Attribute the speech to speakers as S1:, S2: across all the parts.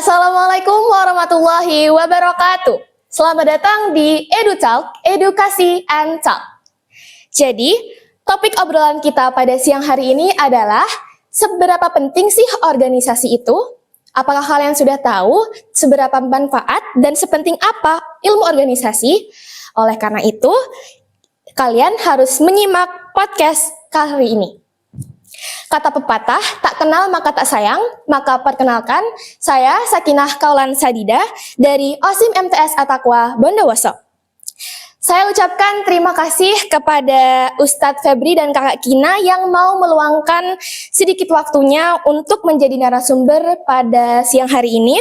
S1: Assalamualaikum warahmatullahi wabarakatuh. Selamat datang di EduTalk, Edukasi and Talk. Jadi, topik obrolan kita pada siang hari ini adalah seberapa penting sih organisasi itu? Apakah kalian sudah tahu seberapa manfaat dan sepenting apa ilmu organisasi? Oleh karena itu, kalian harus menyimak podcast kali ini. Kata pepatah, tak kenal maka tak sayang, maka perkenalkan, saya Sakinah Kaulan Sadida dari OSIM MTS At-Taqwa Bondowoso. Saya ucapkan terima kasih kepada Ustadz Febri dan Kakak Kina yang mau meluangkan sedikit waktunya untuk menjadi narasumber pada siang hari ini.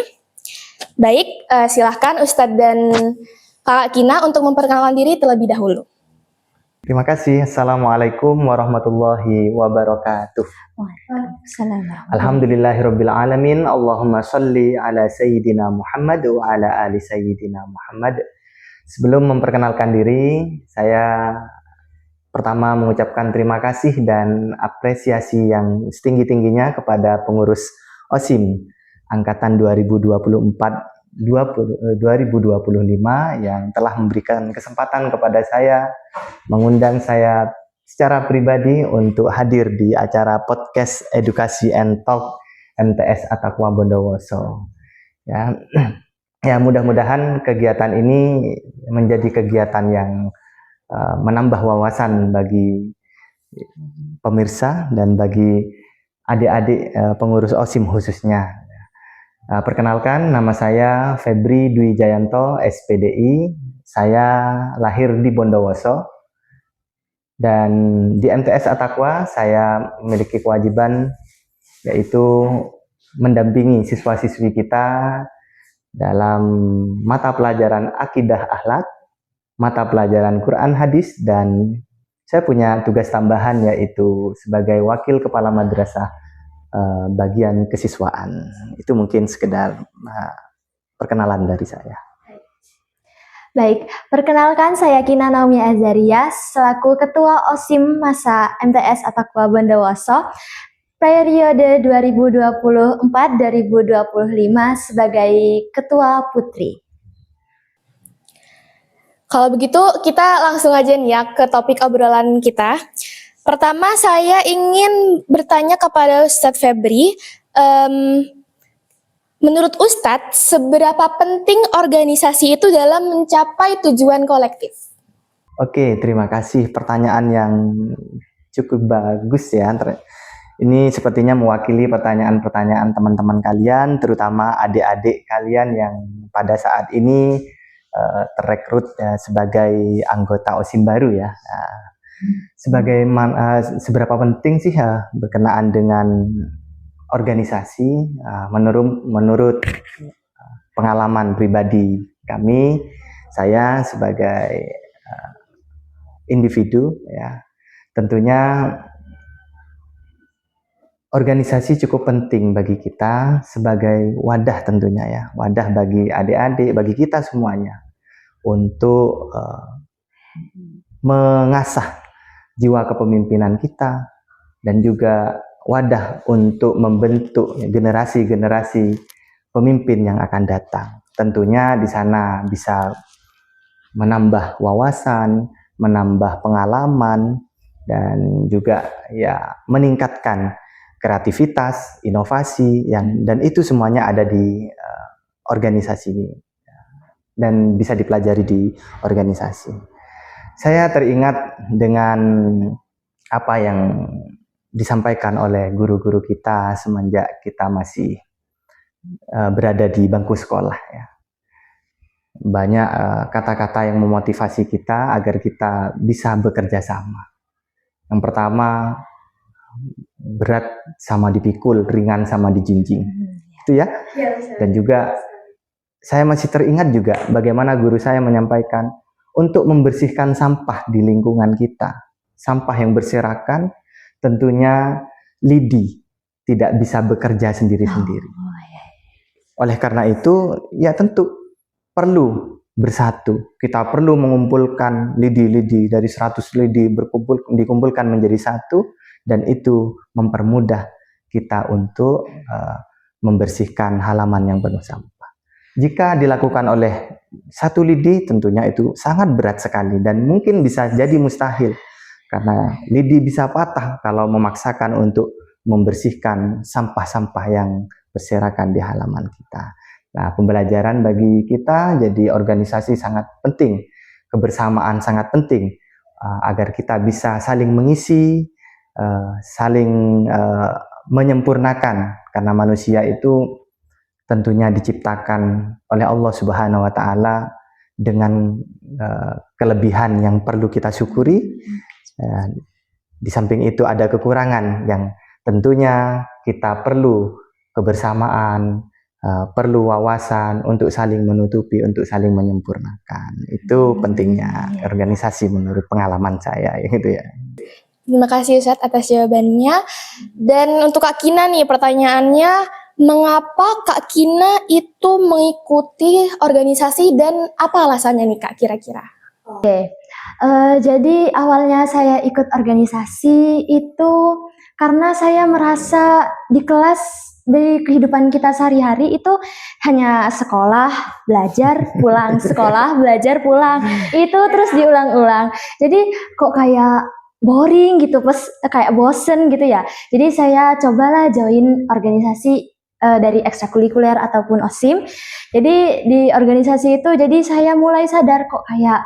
S1: Baik, silahkan Ustadz dan Kakak Kina untuk memperkenalkan diri terlebih dahulu.
S2: Terima kasih. Assalamualaikum warahmatullahi wabarakatuh.
S3: Waalaikumsalam.
S2: Alhamdulillahirabbil alamin. Allahumma shalli ala sayyidina Muhammad wa ala ali sayyidina Muhammad. Sebelum memperkenalkan diri, saya pertama mengucapkan terima kasih dan apresiasi yang setinggi-tingginya kepada pengurus OSIM angkatan 2025 yang telah memberikan kesempatan kepada saya, mengundang saya secara pribadi untuk hadir di acara podcast Edukasi and Talk MTS At-Taqwa Bondowoso. Ya, mudah-mudahan kegiatan ini menjadi kegiatan yang menambah wawasan bagi pemirsa dan bagi adik-adik pengurus OSIM khususnya. Perkenalkan, nama saya Febri Dwi Jayanto, SPDI. Saya lahir di Bondowoso. Dan di MTS At-Taqwa saya memiliki kewajiban yaitu mendampingi siswa-siswi kita dalam mata pelajaran akidah akhlak, mata pelajaran Quran hadis, dan saya punya tugas tambahan yaitu sebagai wakil kepala madrasah bagian kesiswaan. Itu mungkin sekedar perkenalan dari saya.
S3: Baik, perkenalkan saya Kina Naomi Azaria selaku Ketua OSIM masa MTS At-Taqwa Bondowoso periode 2024-2025 sebagai Ketua Putri.
S1: Kalau begitu, kita langsung aja nih ya ke topik obrolan kita. Pertama, saya ingin bertanya kepada Ustadz Febri, menurut Ustadz, seberapa penting organisasi itu dalam mencapai tujuan kolektif?
S2: Oke, terima kasih. Pertanyaan yang cukup bagus ya. Ini sepertinya mewakili pertanyaan-pertanyaan teman-teman kalian, terutama adik-adik kalian yang pada saat ini terrekrut sebagai anggota OSIM baru ya. Seberapa penting sih berkenaan dengan organisasi? Menurut pengalaman pribadi kami, saya sebagai individu ya, tentunya organisasi cukup penting bagi kita sebagai wadah tentunya ya, wadah bagi adik-adik, bagi kita semuanya untuk mengasah jiwa kepemimpinan kita dan juga wadah untuk membentuk generasi-generasi pemimpin yang akan datang. Tentunya di sana bisa menambah wawasan, menambah pengalaman, dan juga ya meningkatkan kreativitas, inovasi dan itu semuanya ada di organisasi dan bisa dipelajari di organisasi. Saya teringat dengan apa yang disampaikan oleh guru-guru kita semenjak kita masih berada di bangku sekolah ya. Banyak kata-kata yang memotivasi kita agar kita bisa bekerja sama. Yang pertama, berat sama dipikul, ringan sama dijinjing. Itu ya. Dan juga saya masih teringat juga bagaimana guru saya menyampaikan untuk membersihkan sampah di lingkungan kita. Sampah yang berserakan, tentunya lidi tidak bisa bekerja sendiri-sendiri. Oleh karena itu, ya tentu perlu bersatu. Kita perlu mengumpulkan lidi-lidi dari 100 lidi dikumpulkan menjadi satu, dan itu mempermudah kita untuk membersihkan halaman yang penuh sampah. Jika dilakukan oleh satu lidi, tentunya itu sangat berat sekali dan mungkin bisa jadi mustahil, karena lidi bisa patah kalau memaksakan untuk membersihkan sampah-sampah yang berserakan di halaman kita. Nah, pembelajaran bagi kita, jadi organisasi sangat penting, kebersamaan sangat penting, agar kita bisa saling mengisi, saling menyempurnakan, karena manusia itu tentunya diciptakan oleh Allah Subhanahu wa Ta'ala dengan kelebihan yang perlu kita syukuri. Di samping itu ada kekurangan yang tentunya kita perlu kebersamaan, perlu wawasan untuk saling menutupi, untuk saling menyempurnakan. Itu pentingnya organisasi menurut pengalaman saya, gitu ya.
S1: Terima kasih Ustadz atas jawabannya. Dan untuk Kak Kina nih pertanyaannya, mengapa Kak Kina itu mengikuti organisasi dan apa alasannya nih Kak kira-kira?
S3: Jadi awalnya saya ikut organisasi itu karena saya merasa di kelas, di kehidupan kita sehari-hari itu hanya sekolah, belajar, pulang, sekolah, belajar, pulang. Itu terus diulang-ulang. Jadi kok kayak boring gitu, kayak bosen gitu ya. Jadi saya cobalah join organisasi dari ekstrakurikuler ataupun OSIM. Jadi di organisasi itu jadi saya mulai sadar kok kayak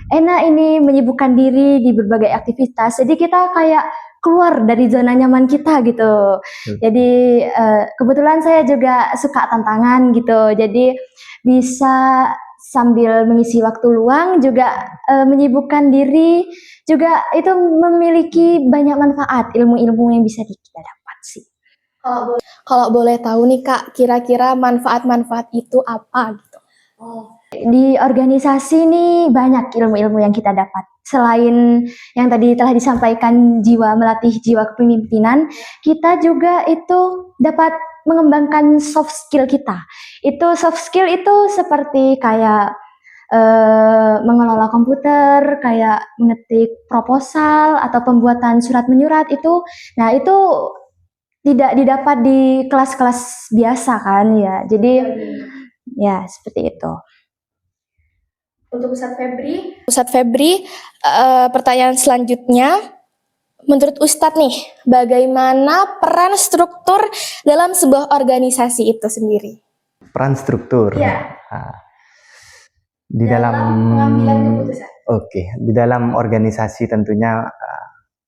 S3: enak ini menyibukkan diri di berbagai aktivitas. Jadi kita kayak keluar dari zona nyaman kita gitu. Jadi kebetulan saya juga suka tantangan gitu. Jadi bisa sambil mengisi waktu luang juga menyibukkan diri, juga itu memiliki banyak manfaat, ilmu-ilmu yang bisa kita dapat sih.
S1: Kalau boleh tahu nih Kak, kira-kira manfaat-manfaat itu apa gitu?
S3: Di organisasi nih banyak ilmu-ilmu yang kita dapat. Selain yang tadi telah disampaikan melatih jiwa kepemimpinan, kita juga itu dapat mengembangkan soft skill kita. Itu soft skill itu seperti kayak mengelola komputer, kayak mengetik proposal atau pembuatan surat menyurat itu. Nah, itu tidak didapat di kelas-kelas biasa kan ya. Jadi ya seperti itu.
S1: Untuk Ustadz Febri, pertanyaan selanjutnya, menurut Ustadz nih, bagaimana peran struktur dalam sebuah organisasi itu sendiri?
S2: Peran struktur.
S1: Ya.
S2: Di dalam
S1: pengambilan keputusan.
S2: Di dalam organisasi tentunya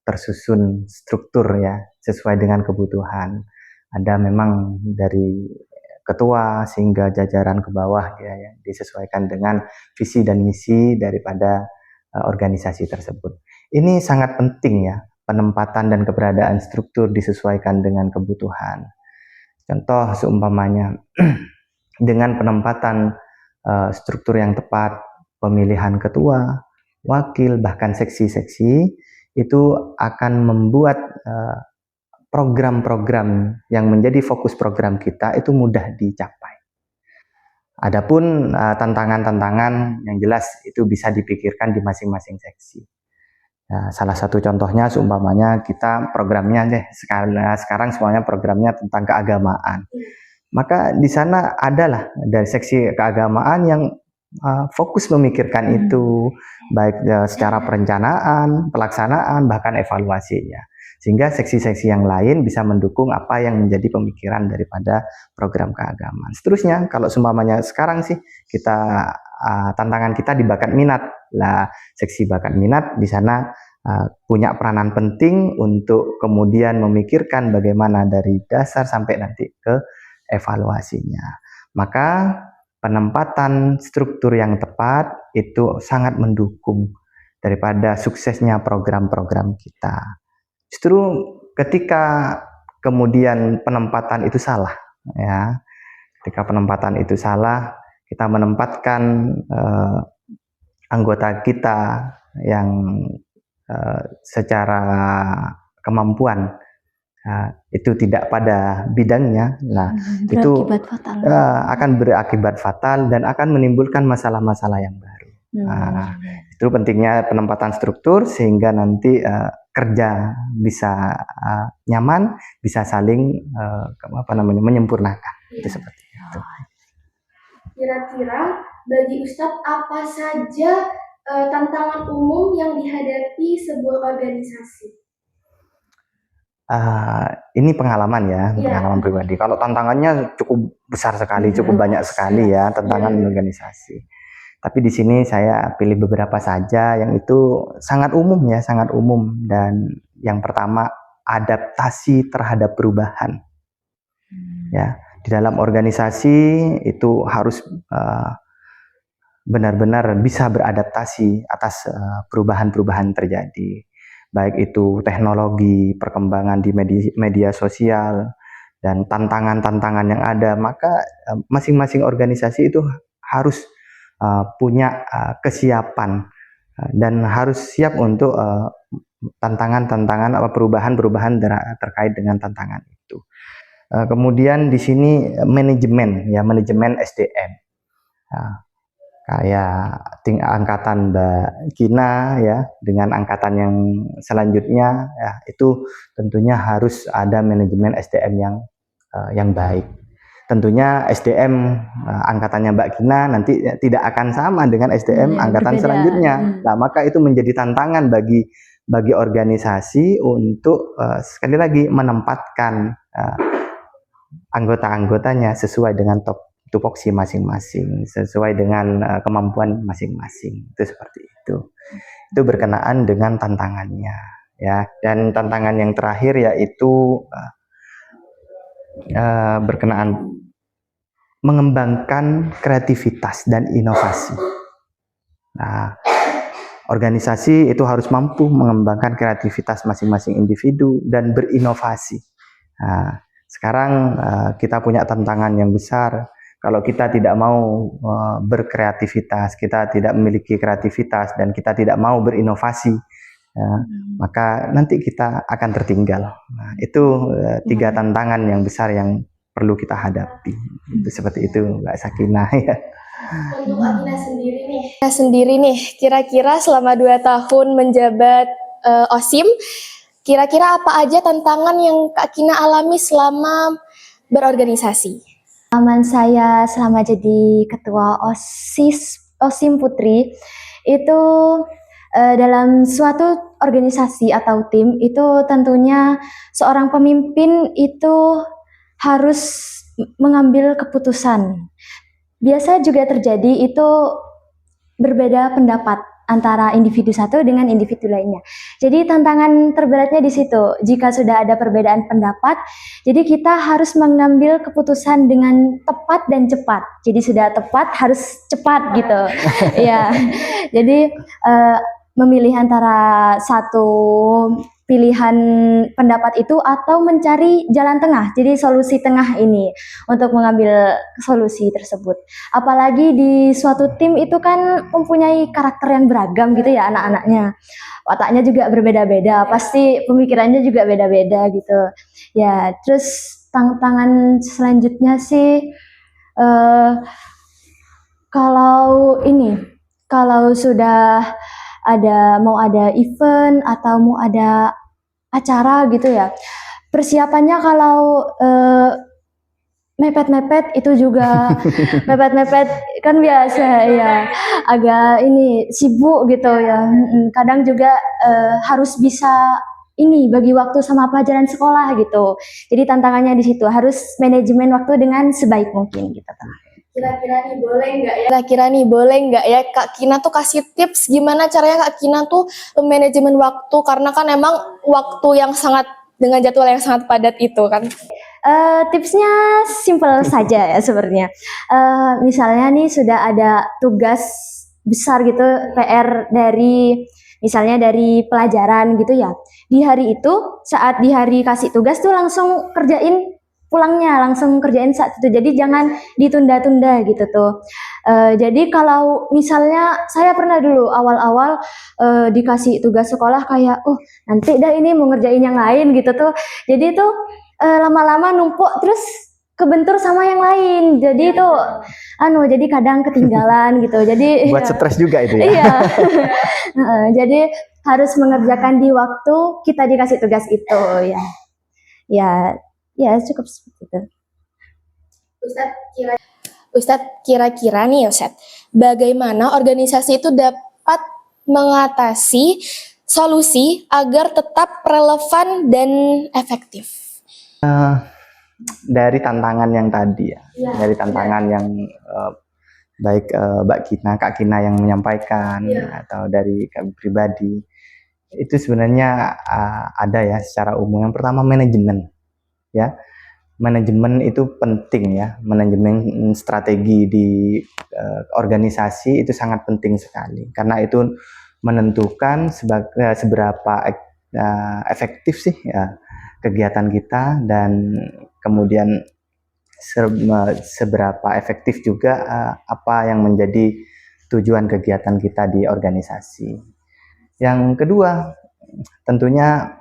S2: tersusun struktur ya, sesuai dengan kebutuhan. Ada memang dari ketua sehingga jajaran ke bawah ya, disesuaikan dengan visi dan misi daripada organisasi tersebut. Ini sangat penting ya, penempatan dan keberadaan struktur disesuaikan dengan kebutuhan. Contoh seumpamanya dengan penempatan struktur yang tepat, pemilihan ketua, wakil, bahkan seksi-seksi, itu akan membuat program-program yang menjadi fokus program kita itu mudah dicapai. Adapun tantangan-tantangan yang jelas itu bisa dipikirkan di masing-masing seksi. Nah, salah satu contohnya seumpamanya kita programnya sekarang semuanya programnya tentang keagamaan. Maka di sana adalah dari seksi keagamaan yang fokus memikirkan itu, baik secara perencanaan, pelaksanaan, bahkan evaluasinya. Sehingga seksi-seksi yang lain bisa mendukung apa yang menjadi pemikiran daripada program keagamaan. Seterusnya, kalau seumpamanya sekarang sih kita tantangan kita di bakat minat. Lah, seksi bakat minat di sana punya peranan penting untuk kemudian memikirkan bagaimana dari dasar sampai nanti ke evaluasinya. Maka penempatan struktur yang tepat itu sangat mendukung daripada suksesnya program-program kita. Justru ketika kemudian penempatan itu salah, ya, ketika penempatan itu salah, kita menempatkan anggota kita yang secara kemampuan itu tidak pada bidangnya, nah itu akan berakibat fatal dan akan menimbulkan masalah-masalah yang baru. Itu pentingnya penempatan struktur sehingga nanti kerja bisa nyaman, bisa saling menyempurnakan. Itu seperti itu.
S1: Kira-kira bagi Ustadz apa saja tantangan umum yang dihadapi sebuah organisasi?
S2: Ini pengalaman ya,
S1: Iya.
S2: pengalaman pribadi. Kalau tantangannya cukup besar sekali, cukup banyak sekali ya tantangan organisasi. Tapi di sini saya pilih beberapa saja yang itu sangat umum ya, sangat umum. Dan yang pertama, adaptasi terhadap perubahan. Ya, di dalam organisasi itu harus benar-benar bisa beradaptasi atas perubahan-perubahan terjadi. Baik itu teknologi, perkembangan di media sosial, dan tantangan-tantangan yang ada, maka masing-masing organisasi itu harus punya kesiapan dan harus siap untuk tantangan-tantangan perubahan-perubahan terkait dengan tantangan itu. Kemudian di sini manajemen SDM. Kayak angkatan Mbak Kina ya dengan angkatan yang selanjutnya ya, itu tentunya harus ada manajemen SDM yang baik. Tentunya SDM angkatannya Mbak Kina nanti tidak akan sama dengan SDM angkatan
S3: berbeda.
S2: selanjutnya. Nah, maka itu menjadi tantangan bagi organisasi untuk sekali lagi menempatkan anggota-anggotanya sesuai dengan tupoksi masing-masing, sesuai dengan kemampuan masing-masing. Itu seperti itu. Itu berkenaan dengan tantangannya ya. Dan tantangan yang terakhir yaitu berkenaan mengembangkan kreativitas dan inovasi. Nah, organisasi itu harus mampu mengembangkan kreativitas masing-masing individu dan berinovasi. Nah, sekarang kita punya tantangan yang besar. Kalau kita tidak mau berkreativitas, kita tidak memiliki kreativitas, dan kita tidak mau berinovasi, maka nanti kita akan tertinggal. Nah, itu 3 tantangan yang besar yang perlu kita hadapi. Itu seperti itu, Mbak Sakinah ya.
S1: Untuk Akina sendiri nih, kira-kira selama 2 tahun menjabat OSIM, kira-kira apa aja tantangan yang Kak Kina alami selama berorganisasi?
S3: Pengalaman saya selama jadi ketua OSIM Putri itu dalam suatu organisasi atau tim itu tentunya seorang pemimpin itu harus mengambil keputusan. Biasa juga terjadi itu berbeda pendapat antara individu satu dengan individu lainnya. Jadi tantangan terberatnya di situ. Jika sudah ada perbedaan pendapat, jadi kita harus mengambil keputusan dengan tepat dan cepat. Jadi sudah tepat harus cepat gitu. Ya. Jadi memilih antara satu pilihan pendapat itu atau mencari jalan tengah. Jadi solusi tengah ini untuk mengambil solusi tersebut. Apalagi di suatu tim itu kan mempunyai karakter yang beragam gitu ya anak-anaknya. Wataknya juga berbeda-beda, pasti pemikirannya juga beda-beda gitu. Ya, terus tantangan selanjutnya sih kalau sudah mau ada event atau mau ada acara gitu ya, persiapannya kalau mepet-mepet itu juga mepet-mepet kan biasa ya, agak sibuk gitu ya. Kadang juga harus bisa bagi waktu sama pelajaran sekolah gitu. Jadi tantangannya di situ harus manajemen waktu dengan sebaik mungkin gitu.
S1: Kira-kira nih boleh nggak ya Kak Kina tuh kasih tips gimana caranya Kak Kina tuh manajemen waktu, karena kan emang waktu yang sangat dengan jadwal yang sangat padat itu kan.
S3: Tipsnya simple saja ya sebenarnya. Misalnya nih sudah ada tugas besar gitu, PR misalnya dari pelajaran gitu ya. Di hari itu, saat di hari kasih tugas tuh langsung kerjain pulangnya, langsung kerjain saat itu. Jadi jangan ditunda-tunda gitu tuh. Jadi kalau misalnya saya pernah dulu awal-awal dikasih tugas sekolah kayak, nanti dah ini mau ngerjain yang lain gitu tuh. Jadi tuh lama-lama numpuk terus kebentur sama yang lain. Jadi itu jadi kadang ketinggalan gitu. Jadi
S2: buat stres juga itu ya.
S3: Iya. Jadi harus mengerjakan di waktu kita dikasih tugas itu ya. Ya cukup seperti itu.
S1: Ustadz, kira-kira nih Ustadz, bagaimana organisasi itu dapat mengatasi solusi agar tetap relevan dan efektif?
S2: Dari tantangan yang tadi ya, dari tantangan yang baik Kak Kina yang menyampaikan atau dari kami pribadi, itu sebenarnya ada ya secara umum. Yang pertama manajemen, ya. Manajemen itu penting ya, manajemen strategi di organisasi itu sangat penting sekali, karena itu menentukan seberapa efektif sih ya kegiatan kita, dan kemudian seberapa efektif juga apa yang menjadi tujuan kegiatan kita di organisasi. Yang kedua, tentunya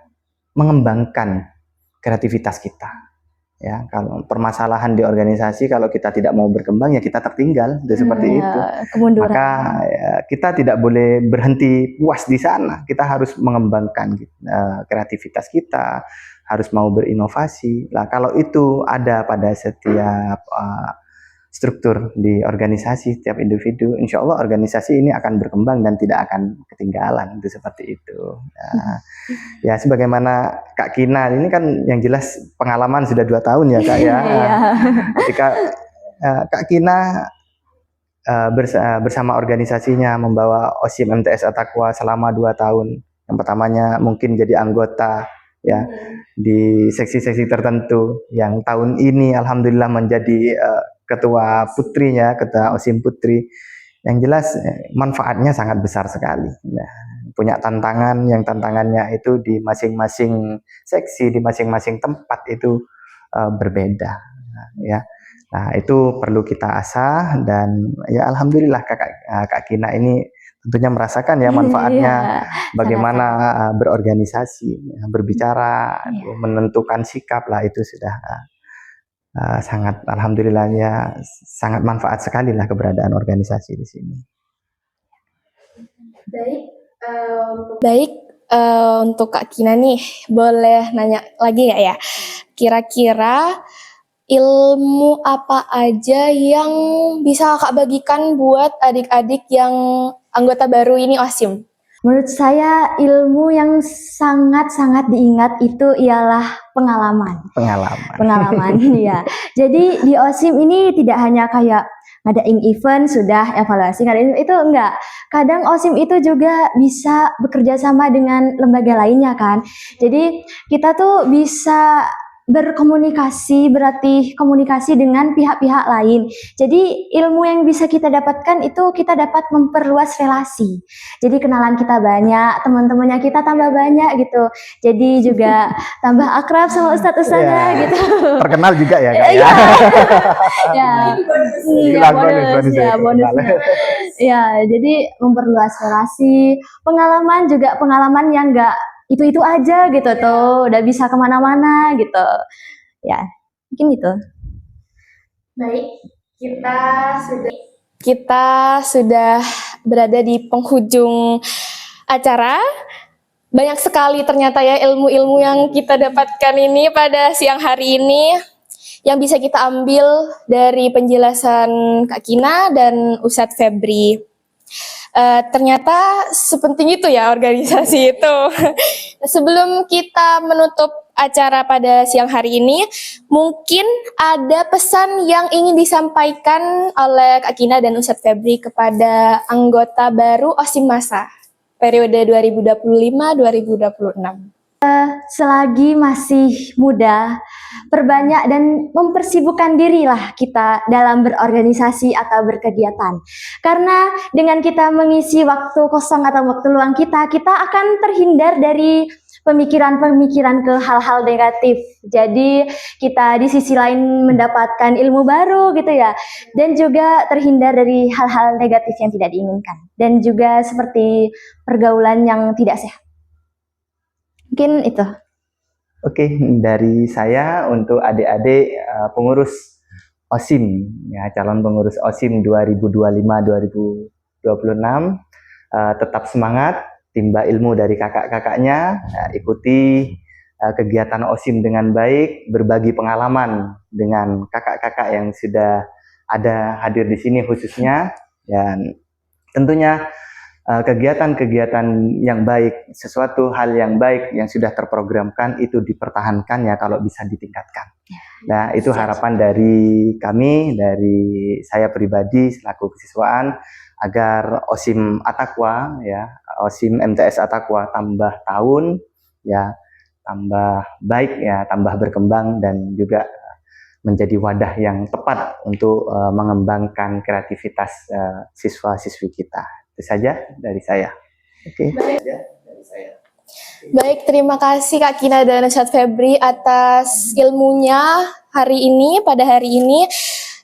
S2: mengembangkan kreativitas kita. Ya, kalau permasalahan di organisasi, kalau kita tidak mau berkembang ya kita tertinggal, seperti itu.
S3: Kemunduran.
S2: Maka ya, kita tidak boleh berhenti puas di sana. Kita harus mengembangkan kreativitas kita, harus mau berinovasi. Lah kalau itu ada pada setiap struktur di organisasi, setiap individu, insya Allah organisasi ini akan berkembang dan tidak akan ketinggalan, itu seperti itu. Nah, ya sebagaimana Kak Kina ini kan yang jelas pengalaman sudah 2 tahun ya Kak ya. Ketika Kak Kina bersama organisasinya membawa OSIM MTS At-Taqwa selama 2 tahun. Yang pertamanya mungkin jadi anggota ya di seksi-seksi tertentu, yang tahun ini alhamdulillah menjadi ketua putrinya, ketua OSIM putri. Yang jelas manfaatnya sangat besar sekali. Nah, punya tantangan, yang tantangannya itu di masing-masing seksi, di masing-masing tempat itu berbeda. Ya, nah itu perlu kita asah, dan ya alhamdulillah Kak Kina ini tentunya merasakan ya manfaatnya bagaimana berorganisasi, berbicara, menentukan sikap lah, itu sudah sangat alhamdulillah ya, sangat manfaat sekali lah keberadaan organisasi di sini.
S1: Baik, untuk Kak Kina nih, boleh nanya lagi nggak ya? Kira-kira ilmu apa aja yang bisa Kak bagikan buat adik-adik yang anggota baru ini OSIM?
S3: Menurut saya ilmu yang sangat-sangat diingat itu ialah pengalaman. Pengalaman, ya. Jadi di OSIM ini tidak hanya kayak ngadain event sudah evaluasi, ngadain itu enggak. Kadang OSIM itu juga bisa bekerja sama dengan lembaga lainnya kan. Jadi kita tuh bisa berkomunikasi, berarti komunikasi dengan pihak-pihak lain. Jadi ilmu yang bisa kita dapatkan itu kita dapat memperluas relasi. Jadi kenalan kita banyak, teman-temannya kita tambah banyak gitu. Jadi juga tambah akrab sama ustadz-ustadznya gitu.
S2: Terkenal juga ya Kak ya.
S3: Bonus. Ya, jadi memperluas relasi. Pengalaman juga pengalaman yang enggak itu aja gitu tuh, udah bisa kemana-mana gitu ya, mungkin itu.
S1: Baik, kita sudah berada di penghujung acara. Banyak sekali ternyata ya ilmu-ilmu yang kita dapatkan ini pada siang hari ini, yang bisa kita ambil dari penjelasan Kak Kina dan Ustadz Febri. Ternyata sepenting itu ya organisasi itu. Sebelum kita menutup acara pada siang hari ini, mungkin ada pesan yang ingin disampaikan oleh Kak Kina dan Ustadz Febri kepada anggota baru OSIM Masa periode 2025-2026.
S3: Selagi masih muda, perbanyak dan mempersibukkan dirilah kita dalam berorganisasi atau berkegiatan. Karena dengan kita mengisi waktu kosong atau waktu luang kita akan terhindar dari pemikiran-pemikiran ke hal-hal negatif. Jadi kita di sisi lain mendapatkan ilmu baru gitu ya, dan juga terhindar dari hal-hal negatif yang tidak diinginkan, dan juga seperti pergaulan yang tidak sehat. Mungkin itu.
S2: Oke, dari saya untuk adik-adik pengurus OSIM, ya, calon pengurus OSIM 2025-2026, tetap semangat, timba ilmu dari kakak-kakaknya, ikuti kegiatan OSIM dengan baik, berbagi pengalaman dengan kakak-kakak yang sudah ada hadir di sini khususnya, dan tentunya kegiatan-kegiatan yang baik, sesuatu hal yang baik yang sudah terprogramkan itu dipertahankan ya kalau bisa ditingkatkan. Nah, itu harapan dari kami, dari saya pribadi selaku kesiswaan, agar OSIM Atakwa ya, OSIM MTS Atakwa tambah tahun ya, tambah baik ya, tambah berkembang, dan juga menjadi wadah yang tepat untuk mengembangkan kreativitas siswa-siswi kita. Itu saja dari saya. Oke.
S1: Baik, terima kasih Kak Kina dan Ustadz Febri atas ilmunya pada hari ini.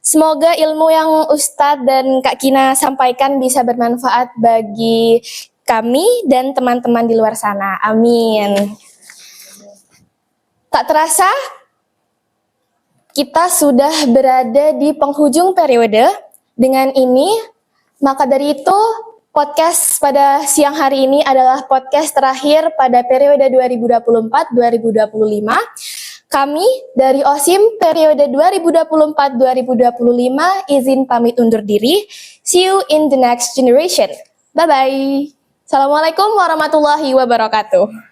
S1: Semoga ilmu yang Ustadz dan Kak Kina sampaikan bisa bermanfaat bagi kami dan teman-teman di luar sana. Amin. Tak terasa, kita sudah berada di penghujung periode. Dengan ini, maka dari itu, podcast pada siang hari ini adalah podcast terakhir pada periode 2024-2025. Kami dari OSIM periode 2024-2025 izin pamit undur diri. See you in the next generation. Bye-bye. Assalamualaikum warahmatullahi wabarakatuh.